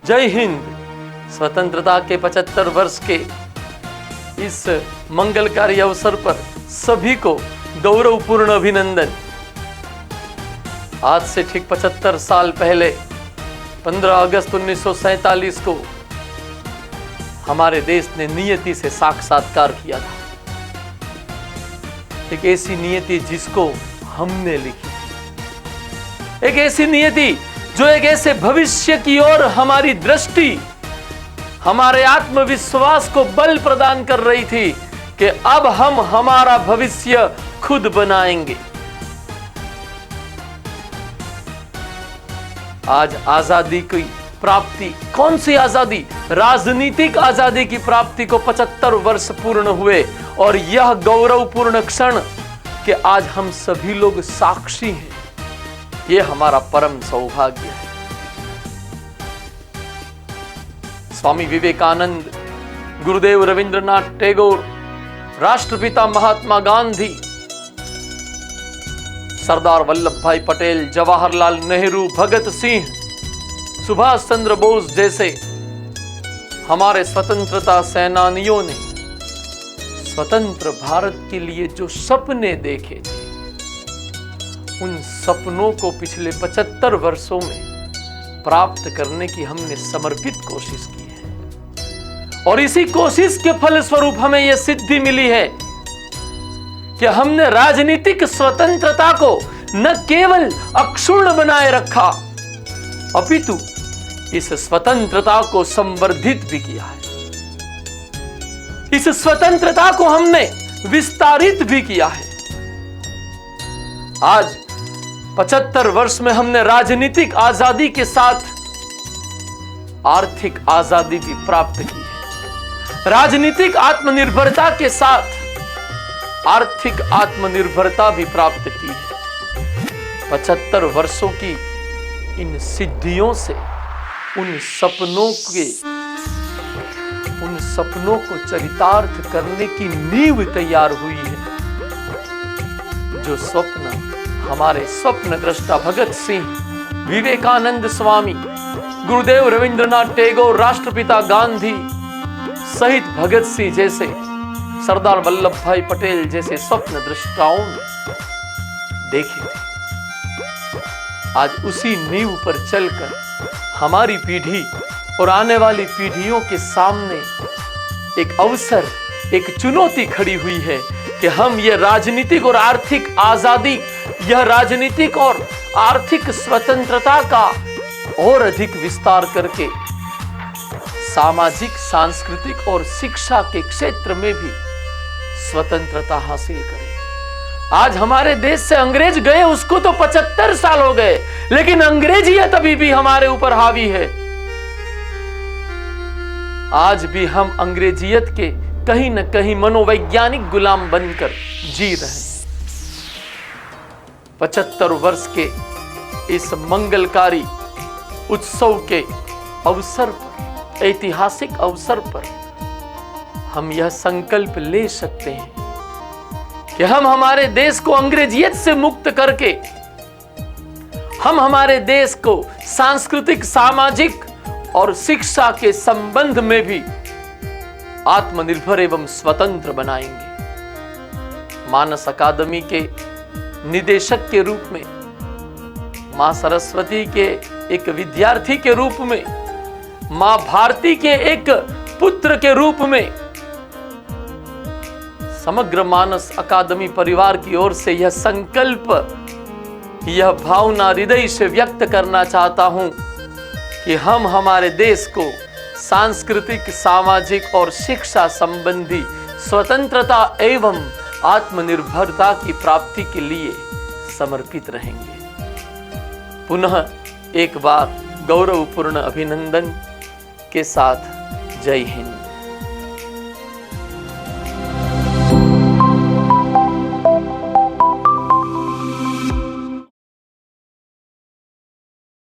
जय हिंद। स्वतंत्रता के 75 वर्ष के इस मंगलकारी अवसर पर सभी को गौरवपूर्ण अभिनंदन। आज से ठीक 75 साल पहले 15 अगस्त 1947 को हमारे देश ने नियति से साक्षात्कार किया था। एक ऐसी नियति जिसको हमने लिखी, एक ऐसी नियति जो एक ऐसे भविष्य की ओर हमारी दृष्टि, हमारे आत्मविश्वास को बल प्रदान कर रही थी कि अब हम हमारा भविष्य खुद बनाएंगे। आज आजादी की प्राप्ति, कौन सी आजादी? राजनीतिक आजादी की प्राप्ति को 75 वर्ष पूर्ण हुए और यह गौरवपूर्ण क्षण कि आज हम सभी लोग साक्षी हैं, यह हमारा परम सौभाग्य है। स्वामी विवेकानंद, गुरुदेव रविंद्रनाथ टैगोर, राष्ट्रपिता महात्मा गांधी, सरदार वल्लभ भाई पटेल, जवाहरलाल नेहरू, भगत सिंह, सुभाष चंद्र बोस जैसे हमारे स्वतंत्रता सेनानियों ने स्वतंत्र भारत के लिए जो सपने देखे थे, उन सपनों को पिछले 75 वर्षों में प्राप्त करने की हमने समर्पित कोशिश की है। और इसी कोशिश के फलस्वरूप हमें यह सिद्धि मिली है कि हमने राजनीतिक स्वतंत्रता को न केवल अक्षुण्ण बनाए रखा, अपितु इस स्वतंत्रता को संवर्धित भी किया है। इस स्वतंत्रता को हमने विस्तारित भी किया है। आज 75 वर्ष में हमने राजनीतिक आजादी के साथ आर्थिक आजादी भी प्राप्त की है। राजनीतिक आत्मनिर्भरता के साथ आर्थिक आत्मनिर्भरता भी प्राप्त की है। 75 वर्षों की इन सिद्धियों से उन सपनों को चरितार्थ करने की नींव तैयार हुई है। जो स्वप्न हमारे स्वप्न दृष्टा भगत सिंह, विवेकानंद स्वामी, गुरुदेव रविंद्रनाथ टैगोर, राष्ट्रपिता गांधी सहित भगत सिंह जैसे, सरदार वल्लभ भाई पटेल जैसे स्वप्न दृष्टाओं ने देखे थे, आज उसी नींव पर चलकर हमारी पीढ़ी और आने वाली पीढ़ियों के सामने एक अवसर, एक चुनौती खड़ी हुई है कि हम ये राजनीतिक और आर्थिक आजादी, यह राजनीतिक और आर्थिक स्वतंत्रता का और अधिक विस्तार करके सामाजिक, सांस्कृतिक और शिक्षा के क्षेत्र में भी स्वतंत्रता हासिल करें। आज हमारे देश से अंग्रेज गए उसको तो 75 साल हो गए, लेकिन अंग्रेजियत अभी भी हमारे ऊपर हावी है। आज भी हम अंग्रेजियत के कहीं न कहीं मनोवैज्ञानिक गुलाम बनकर जी रहे हैं। 75 वर्ष के इस मंगलकारी उत्सव के अवसर पर, ऐतिहासिक अवसर पर हम यह संकल्प ले सकते हैं कि हम हमारे देश को अंग्रेजियत से मुक्त करके हम हमारे देश को सांस्कृतिक, सामाजिक और शिक्षा के संबंध में भी आत्मनिर्भर एवं स्वतंत्र बनाएंगे। मानस अकादमी के निदेशक के रूप में, मां सरस्वती के एक विद्यार्थी के रूप में, मां भारती के एक पुत्र के रूप में समग्र मानस अकादमी परिवार की ओर से यह संकल्प, यह भावना हृदय से व्यक्त करना चाहता हूं कि हम हमारे देश को सांस्कृतिक, सामाजिक और शिक्षा संबंधी स्वतंत्रता एवं आत्मनिर्भरता की प्राप्ति के लिए समर्पित रहेंगे। पुनः एक बार गौरवपूर्ण अभिनंदन के साथ जय हिंद।